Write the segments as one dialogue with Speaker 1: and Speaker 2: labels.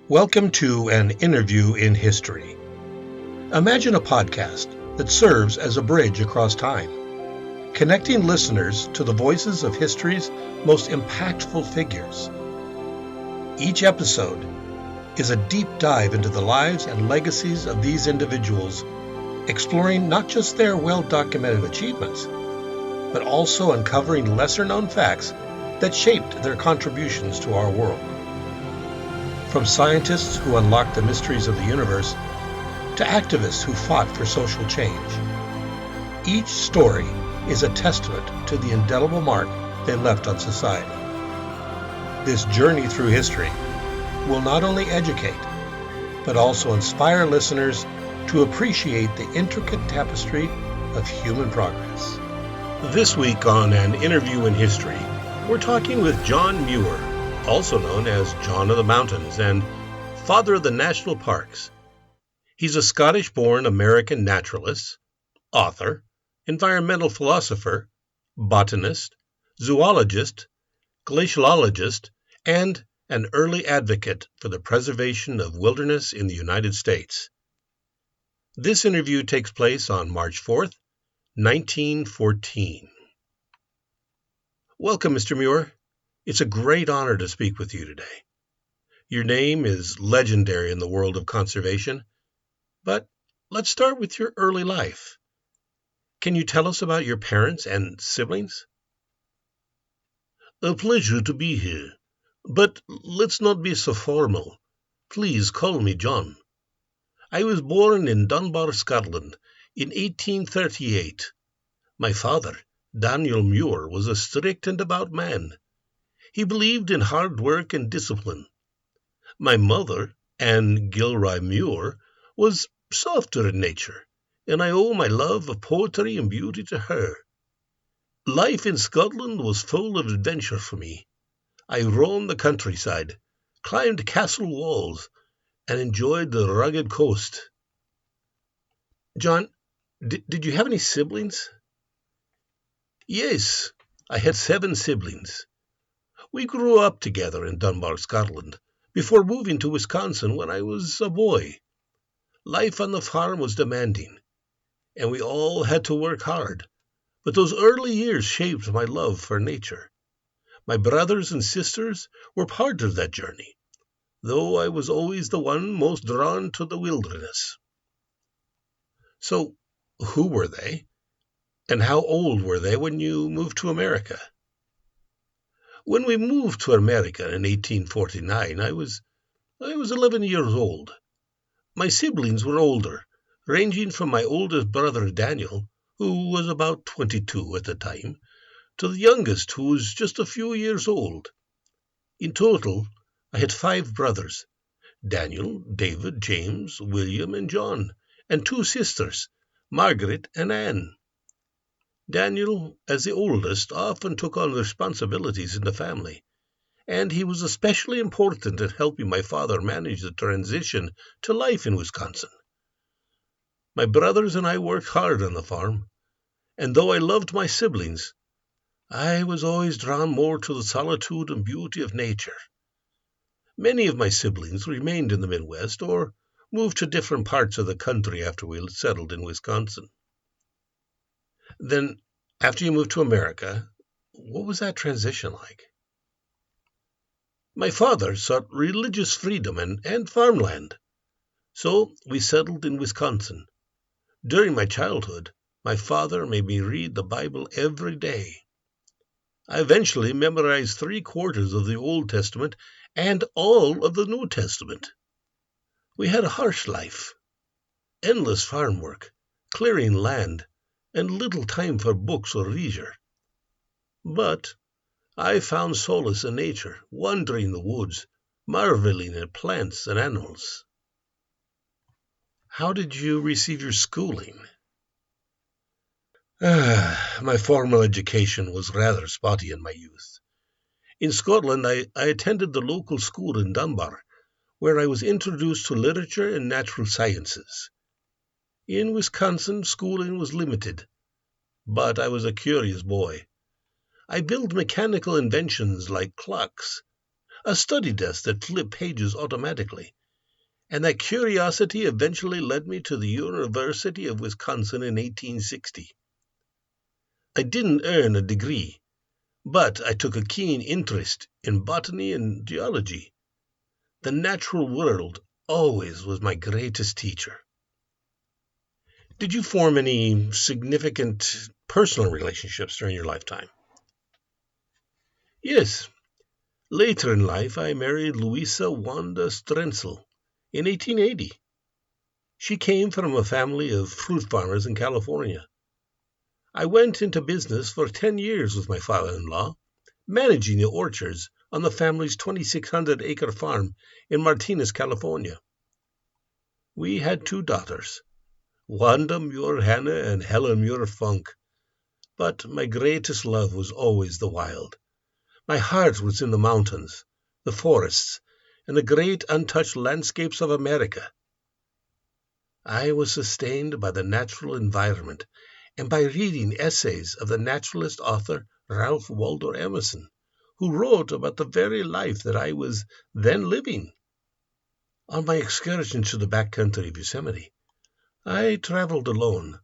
Speaker 1: Welcome to An Interview in History. Imagine a podcast that serves as a bridge across time, connecting listeners to the voices of history's most impactful figures. Each episode is a deep dive into the lives and legacies of these individuals, exploring not just their well-documented achievements, but also uncovering lesser-known facts that shaped their contributions to our world. From scientists who unlocked the mysteries of the universe to activists who fought for social change, each story is a testament to the indelible mark they left on society. This journey through history will not only educate, but also inspire listeners to appreciate the intricate tapestry of human progress. This week on An Interview in History, we're talking with John Muir, also known as John of the Mountains and Father of the National Parks. He's a Scottish-born American naturalist, author, environmental philosopher, botanist, zoologist, glaciologist, and an early advocate for the preservation of wilderness in the United States. This interview takes place on March 4th, 1914. Welcome, Mr. Muir. It's a great honor to speak with you today. Your name is legendary in the world of conservation, but let's start with your early life. Can you tell us about your parents and siblings?
Speaker 2: A pleasure to be here, but let's not be so formal. Please call me John. I was born in Dunbar, Scotland, in 1838. My father, Daniel Muir, was a strict and devout man. He believed in hard work and discipline. My mother, Anne Gilroy Muir, was softer in nature, and I owe my love of poetry and beauty to her. Life in Scotland was full of adventure for me. I roamed the countryside, climbed castle walls, and enjoyed the rugged coast.
Speaker 1: John, did you have any siblings?
Speaker 2: Yes, I had 7 siblings. We grew up together in Dunbar, Scotland, before moving to Wisconsin when I was a boy. Life on the farm was demanding, and we all had to work hard, but those early years shaped my love for nature. My brothers and sisters were part of that journey, though I was always the one most drawn to the wilderness.
Speaker 1: So, who were they? And how old were they when you moved to America?
Speaker 2: When we moved to America in 1849, I was 11 years old. My siblings were older, ranging from my oldest brother Daniel, who was about 22 at the time, to the youngest, who was just a few years old. In total, I had 5 brothers: Daniel, David, James, William, and John, and 2 sisters, Margaret and Anne. Daniel, as the oldest, often took on responsibilities in the family, and he was especially important in helping my father manage the transition to life in Wisconsin. My brothers and I worked hard on the farm, and though I loved my siblings, I was always drawn more to the solitude and beauty of nature. Many of my siblings remained in the Midwest or moved to different parts of the country after we settled in Wisconsin.
Speaker 1: Then, after you moved to America, what was that transition like?
Speaker 2: My father sought religious freedom and farmland, so we settled in Wisconsin. During my childhood, my father made me read the Bible every day. I eventually memorized 3/4 of the Old Testament and all of the New Testament. We had a harsh life, endless farm work, clearing land, and little time for books or leisure. But I found solace in nature, wandering the woods, marveling at plants and animals.
Speaker 1: How did you receive your schooling?
Speaker 2: My formal education was rather spotty in my youth. In Scotland, I attended the local school in Dunbar, where I was introduced to literature and natural sciences. In Wisconsin, schooling was limited, but I was a curious boy. I built mechanical inventions like clocks. a study desk that flipped pages automatically, and that curiosity eventually led me to the University of Wisconsin in 1860. I didn't earn a degree, but I took a keen interest in botany and geology. The natural world always was my greatest teacher. Did you form any significant personal relationships during your lifetime? Yes. Later in life, I married Louisa Wanda Strenzel in 1880. She came from a family of fruit farmers in California. I went into business for 10 years with my father-in-law, managing the orchards on the family's 2,600-acre farm in Martinez, California. We had 2 daughters, Wanda Muir Hanna and Helen Muir Funk, but my greatest love was always the wild. My heart was in the mountains, the forests, and the great untouched landscapes of America. I was sustained by the natural environment and by reading essays of the naturalist author Ralph Waldo Emerson, who wrote about the very life that I was then living. On my excursions to the backcountry of Yosemite, I traveled alone,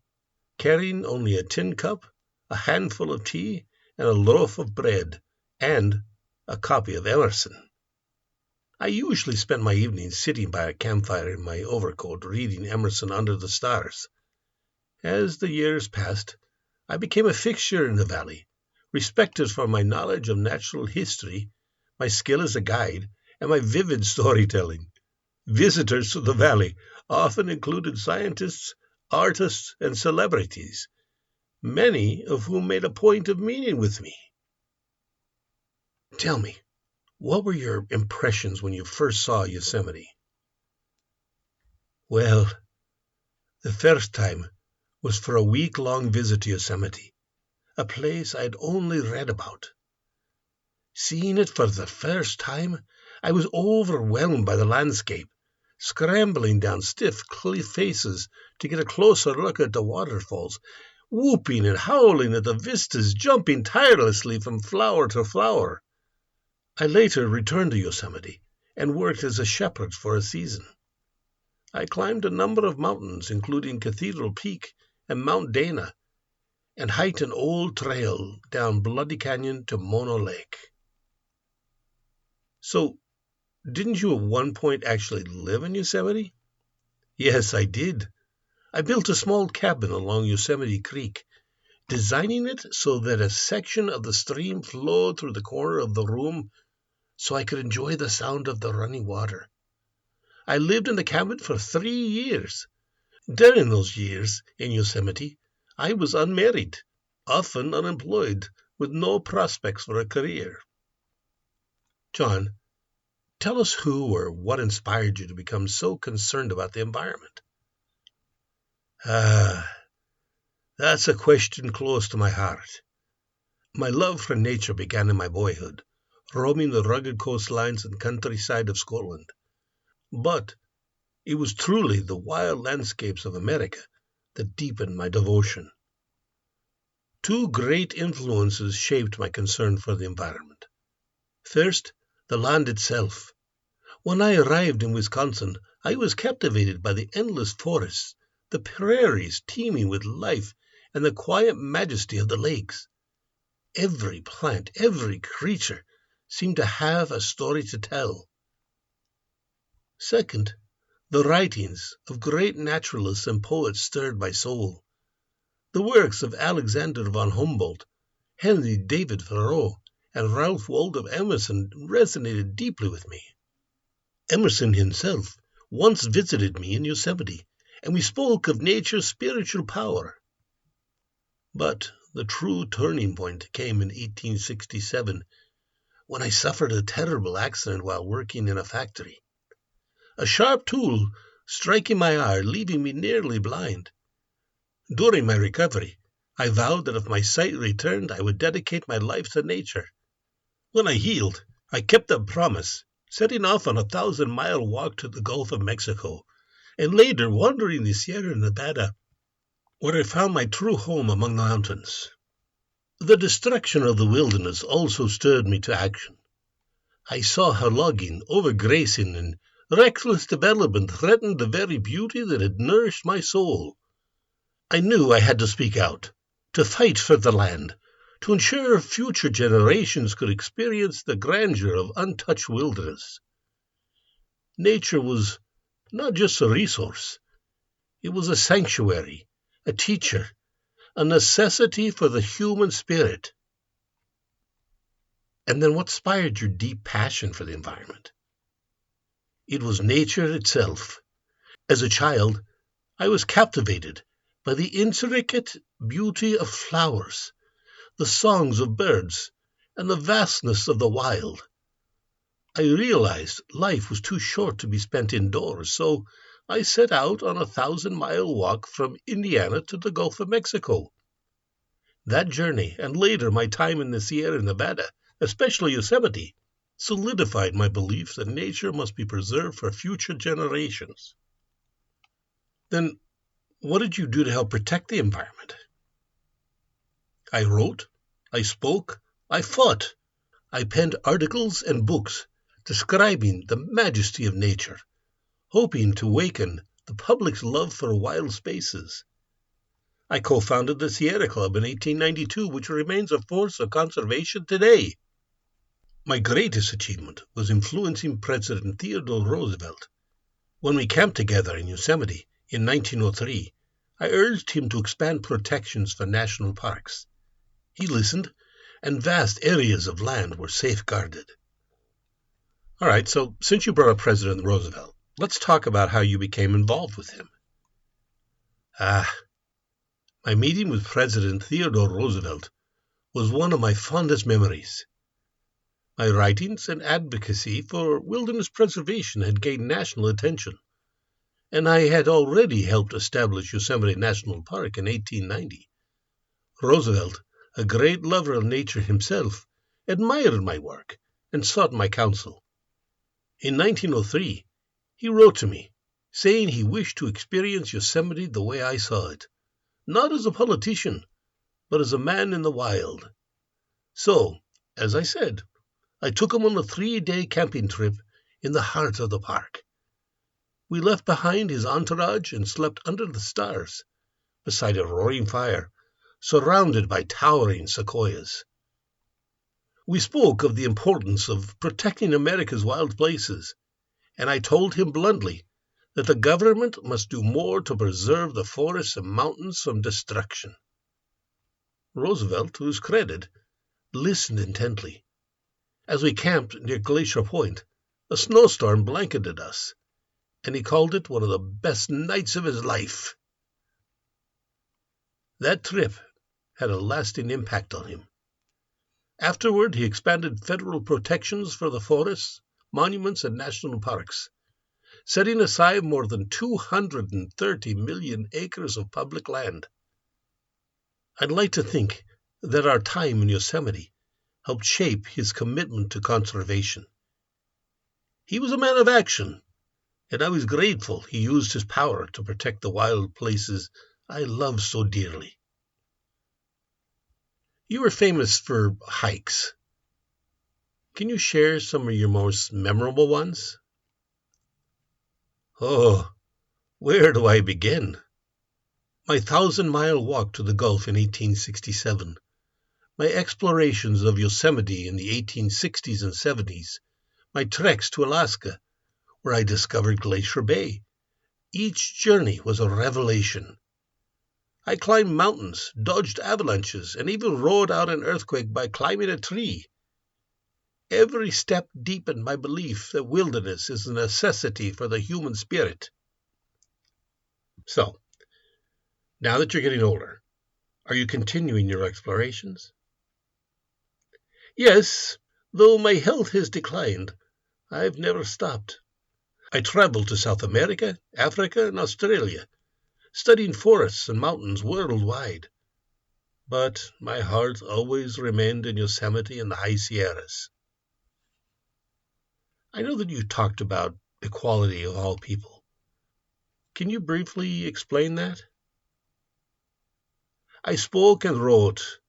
Speaker 2: carrying only a tin cup, a handful of tea, and a loaf of bread, and a copy of Emerson. I usually spent my evenings sitting by a campfire in my overcoat, reading Emerson under the stars. As the years passed, I became a fixture in the valley, respected for my knowledge of natural history, my skill as a guide, and my vivid storytelling. Visitors to the valley often included scientists, artists, and celebrities, many of whom made a point of meeting with me. Tell me, what were your impressions when you first saw Yosemite? Well, the first time was for a week-long visit to Yosemite, a place I'd only read about. Seeing it for the first time, I was overwhelmed by the landscape, scrambling down stiff cliff faces to get a closer look at the waterfalls, whooping and howling at the vistas, jumping tirelessly from flower to flower. I later returned to Yosemite and worked as a shepherd for a season. I climbed a number of mountains, including Cathedral Peak and Mount Dana, and hiked an old trail down Bloody Canyon to Mono Lake. So, didn't you at one point actually live in Yosemite? Yes, I did. I built a small cabin along Yosemite Creek, designing it so that a section of the stream flowed through the corner of the room so I could enjoy the sound of the running water. I lived in the cabin for 3 years. During those years in Yosemite, I was unmarried, often unemployed, with no prospects for a career. John, tell us who or what inspired you to become so concerned about the environment. That's a question close to my heart. My love for nature began in my boyhood, roaming the rugged coastlines and countryside of Scotland. But it was truly the wild landscapes of America that deepened my devotion. 2 great influences shaped my concern for the environment. First, the land itself. When I arrived in Wisconsin, I was captivated by the endless forests, the prairies teeming with life, and the quiet majesty of the lakes. Every plant, every creature seemed to have a story to tell. Second, the writings of great naturalists and poets stirred my soul. The works of Alexander von Humboldt, Henry David Thoreau, and Ralph Waldo Emerson resonated deeply with me. Emerson himself once visited me in Yosemite, and we spoke of nature's spiritual power. But the true turning point came in 1867, when I suffered a terrible accident while working in a factory. A sharp tool striking my eye, leaving me nearly blind. During my recovery, I vowed that if my sight returned, I would dedicate my life to nature. When I healed, I kept that promise, setting off on a 1,000-mile walk to the Gulf of Mexico, and later wandering the Sierra Nevada, where I found my true home among the mountains. The destruction of the wilderness also stirred me to action. I saw how logging, overgrazing, and reckless development threatened the very beauty that had nourished my soul. I knew I had to speak out, to fight for the land, to ensure future generations could experience the grandeur of untouched wilderness. Nature was not just a resource, it was a sanctuary, a teacher, a necessity for the human spirit. And then what inspired your deep passion for the environment? It was nature itself. As a child, I was captivated by the intricate beauty of flowers, the songs of birds, and the vastness of the wild. I realized life was too short to be spent indoors, so I set out on a 1,000-mile walk from Indiana to the Gulf of Mexico. That journey, and later my time in the Sierra Nevada, especially Yosemite, solidified my belief that nature must be preserved for future generations. Then, what did you do to help protect the environment? I wrote, I spoke, I fought. I penned articles and books describing the majesty of nature, hoping to awaken the public's love for wild spaces. I co-founded the Sierra Club in 1892, which remains a force of conservation today. My greatest achievement was influencing President Theodore Roosevelt. When we camped together in Yosemite in 1903, I urged him to expand protections for national parks. He listened, and vast areas of land were safeguarded. All right, so since you brought up President Roosevelt, let's talk about how you became involved with him. My meeting with President Theodore Roosevelt was one of my fondest memories. My writings and advocacy for wilderness preservation had gained national attention, and I had already helped establish Yosemite National Park in 1890. Roosevelt, a great lover of nature himself, admired my work and sought my counsel. In 1903, he wrote to me, saying he wished to experience Yosemite the way I saw it, not as a politician, but as a man in the wild. So, as I said, I took him on a 3-day camping trip in the heart of the park. We left behind his entourage and slept under the stars, beside a roaring fire, surrounded by towering sequoias. We spoke of the importance of protecting America's wild places, and I told him bluntly that the government must do more to preserve the forests and mountains from destruction. Roosevelt, to his credit, listened intently. As we camped near Glacier Point, a snowstorm blanketed us, and he called it one of the best nights of his life. That trip had a lasting impact on him. Afterward, he expanded federal protections for the forests, monuments, and national parks, setting aside more than 230 million acres of public land. I'd like to think that our time in Yosemite helped shape his commitment to conservation. He was a man of action, and I was grateful he used his power to protect the wild places I love so dearly. You were famous for hikes. Can you share some of your most memorable ones? Oh, where do I begin? My 1,000-mile walk to the Gulf in 1867, my explorations of Yosemite in the 1860s and 70s, my treks to Alaska, where I discovered Glacier Bay. Each journey was a revelation. I climbed mountains, dodged avalanches, and even rode out an earthquake by climbing a tree. Every step deepened my belief that wilderness is a necessity for the human spirit. So, now that you're getting older, are you continuing your explorations? Yes, though my health has declined, I've never stopped. I traveled to South America, Africa, and Australia, studying forests and mountains worldwide. But my heart always remained in Yosemite and the High Sierras. I know that you talked about equality of all people. Can you briefly explain that? I spoke and wrote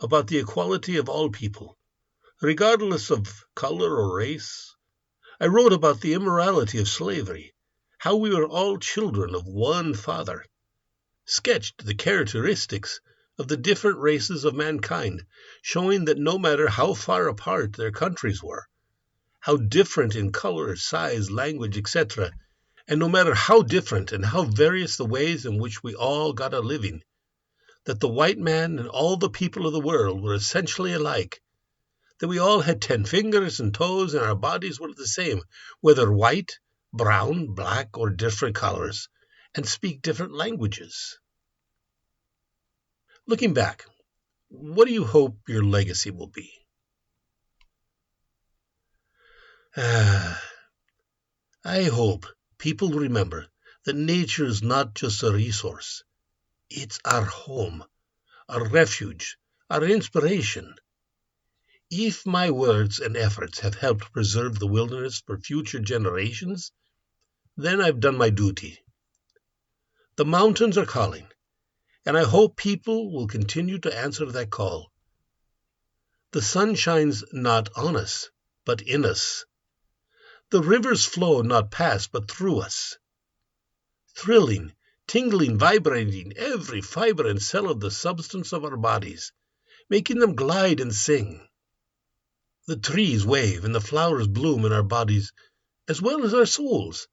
Speaker 2: about the equality of all people, regardless of color or race. I wrote about the immorality of slavery, how we were all children of one Father, sketched the characteristics of the different races of mankind, showing that no matter how far apart their countries were, how different in color, size, language, etc., and no matter how different and how various the ways in which we all got a living, that the white man and all the people of the world were essentially alike, that we all had 10 fingers and toes and our bodies were the same, whether white, brown, black, or different colors, and speak different languages. Looking back, what do you hope your legacy will be? I hope people remember that nature is not just a resource. It's our home, our refuge, our inspiration. If my words and efforts have helped preserve the wilderness for future generations, then I've done my duty. The mountains are calling, and I hope people will continue to answer that call. The sun shines not on us, but in us. The rivers flow not past, but through us. Thrilling, tingling, vibrating every fiber and cell of the substance of our bodies, making them glide and sing. The trees wave and the flowers bloom in our bodies, as well as our souls,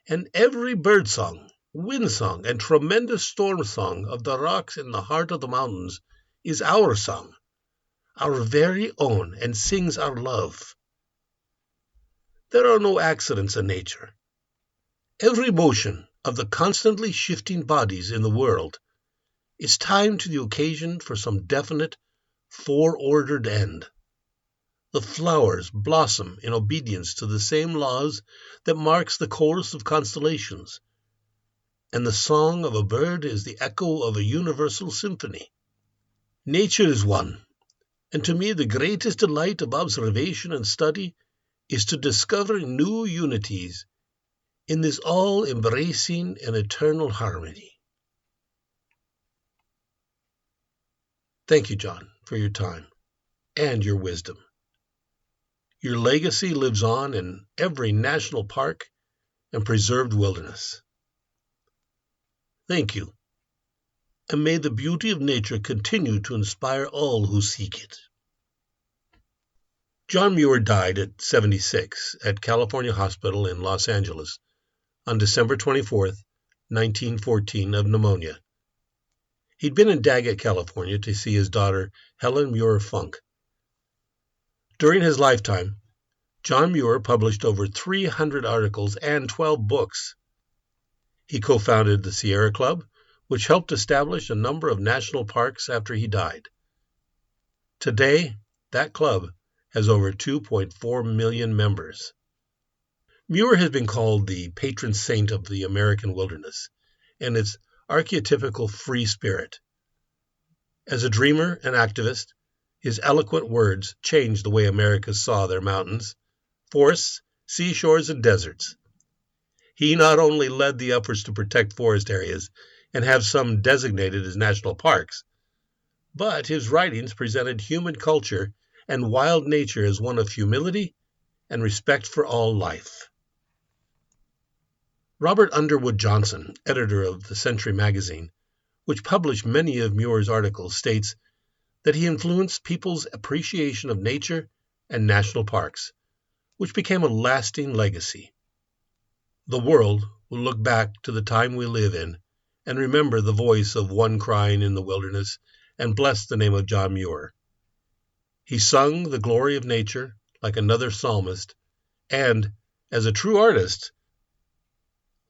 Speaker 2: and every bird song, wind song, and tremendous storm song of the rocks in the heart of the mountains is our song, our very own, and sings our love. There are no accidents in nature. Every motion of the constantly shifting bodies in the world is timed to the occasion for some definite, foreordered end. The flowers blossom in obedience to the same laws that marks the course of constellations, and the song of a bird is the echo of a universal symphony. Nature is one, and to me the greatest delight of observation and study is to discover new unities in this all-embracing and eternal harmony. Thank you, John, for your time and your wisdom. Your legacy lives on in every national park and preserved wilderness. Thank you, and may the beauty of nature continue to inspire all who seek it. John Muir died at 76 at California Hospital in Los Angeles on December 24, 1914, of pneumonia. He'd been in Daggett, California to see his daughter, Helen Muir Funk. During his lifetime, John Muir published over 300 articles and 12 books. He co-founded the Sierra Club, which helped establish a number of national parks after he died. Today, that club has over 2.4 million members. Muir has been called the patron saint of the American wilderness and its archetypical free spirit. As a dreamer and activist, his eloquent words changed the way Americans saw their mountains, forests, seashores, and deserts. He not only led the efforts to protect forest areas and have some designated as national parks, but his writings presented human culture and wild nature as one of humility and respect for all life. Robert Underwood Johnson, editor of the Century magazine, which published many of Muir's articles, states that he influenced people's appreciation of nature and national parks, which became a lasting legacy. The world will look back to the time we live in and remember the voice of one crying in the wilderness and bless the name of John Muir. He sung the glory of nature like another psalmist and, as a true artist,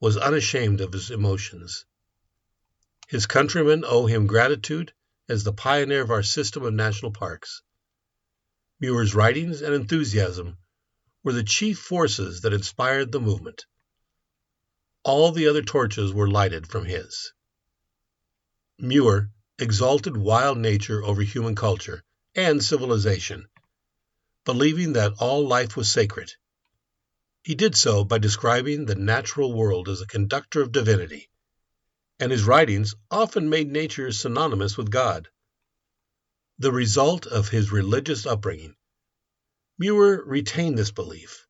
Speaker 2: was unashamed of his emotions. His countrymen owe him gratitude as the pioneer of our system of national parks. Muir's writings and enthusiasm were the chief forces that inspired the movement. All the other torches were lighted from his. Muir exalted wild nature over human culture and civilization, believing that all life was sacred. He did so by describing the natural world as a conductor of divinity, and his writings often made nature synonymous with God. The result of his religious upbringing Muir retained this belief,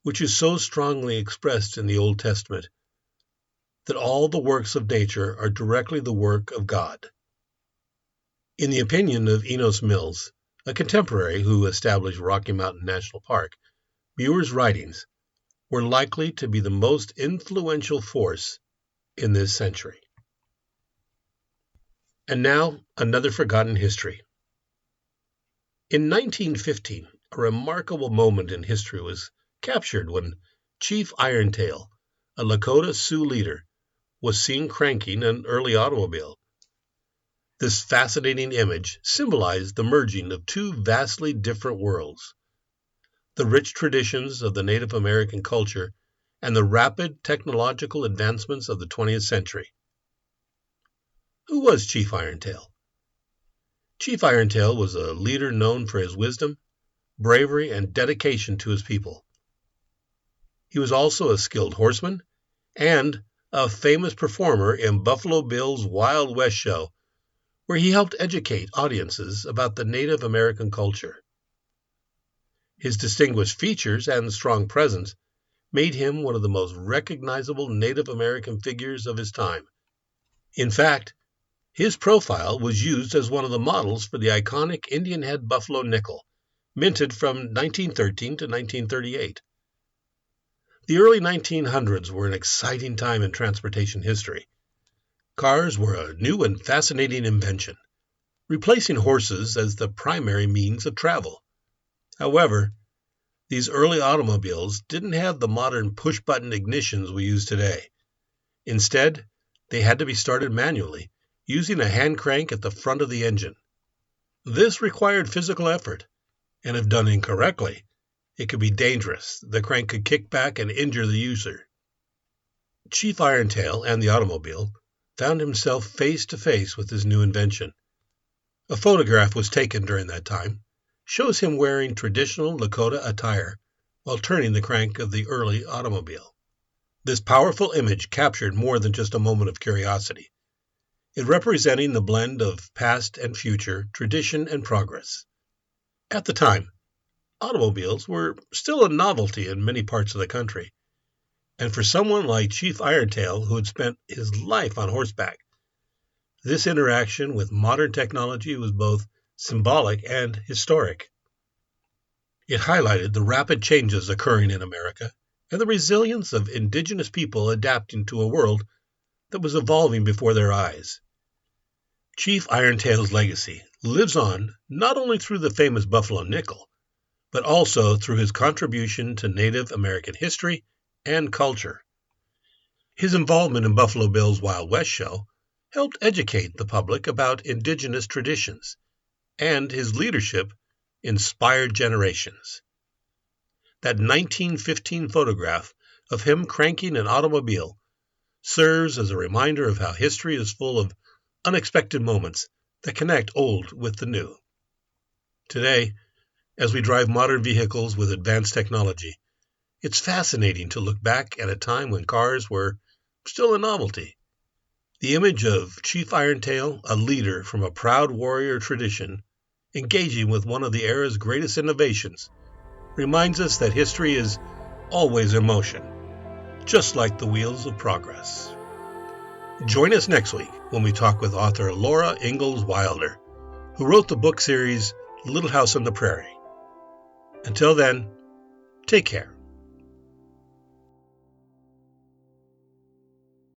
Speaker 2: which is so strongly expressed in the Old Testament, that all the works of nature are directly the work of God. In the opinion of Enos Mills, a contemporary who established Rocky Mountain National Park, Muir's writings were likely to be the most influential force in this century. And now, another forgotten history. In 1915, a remarkable moment in history was captured when Chief Irontail, a Lakota Sioux leader, was seen cranking an early automobile. This fascinating image symbolized the merging of two vastly different worlds: the rich traditions of the Native American culture and the rapid technological advancements of the 20th century. Who was Chief Irontail? Chief Irontail was a leader known for his wisdom, bravery, and dedication to his people. He was also a skilled horseman and a famous performer in Buffalo Bill's Wild West show, where he helped educate audiences about the Native American culture. His distinguished features and strong presence made him one of the most recognizable Native American figures of his time. In fact, his profile was used as one of the models for the iconic Indian head buffalo nickel, minted from 1913 to 1938. The early 1900s were an exciting time in transportation history. Cars were a new and fascinating invention, replacing horses as the primary means of travel. However, these early automobiles didn't have the modern push-button ignitions we use today. Instead, they had to be started manually, using a hand crank at the front of the engine. This required physical effort, and if done incorrectly, it could be dangerous. The crank could kick back and injure the user. Chief Irontail and the automobile found himself face to face with his new invention. A photograph was taken during that time, shows him wearing traditional Lakota attire while turning the crank of the early automobile. This powerful image captured more than just a moment of curiosity. It representing the blend of past and future, tradition and progress. At the time, automobiles were still a novelty in many parts of the country, and for someone like Chief Irontail, who had spent his life on horseback, this interaction with modern technology was both symbolic and historic. It highlighted the rapid changes occurring in America and the resilience of indigenous people adapting to a world that was evolving before their eyes. Chief Irontail's legacy lives on not only through the famous Buffalo Nickel, but also through his contribution to Native American history and culture. His involvement in Buffalo Bill's Wild West show helped educate the public about indigenous traditions, and his leadership inspired generations. That 1915 photograph of him cranking an automobile serves as a reminder of how history is full of unexpected moments that connect old with the new. Today, as we drive modern vehicles with advanced technology, it's fascinating to look back at a time when cars were still a novelty. The image of Chief Irontail, a leader from a proud warrior tradition, engaging with one of the era's greatest innovations, reminds us that history is always in motion, just like the wheels of progress. Join us next week when we talk with author Laura Ingalls Wilder, who wrote the book series Little House on the Prairie. Until then, take care.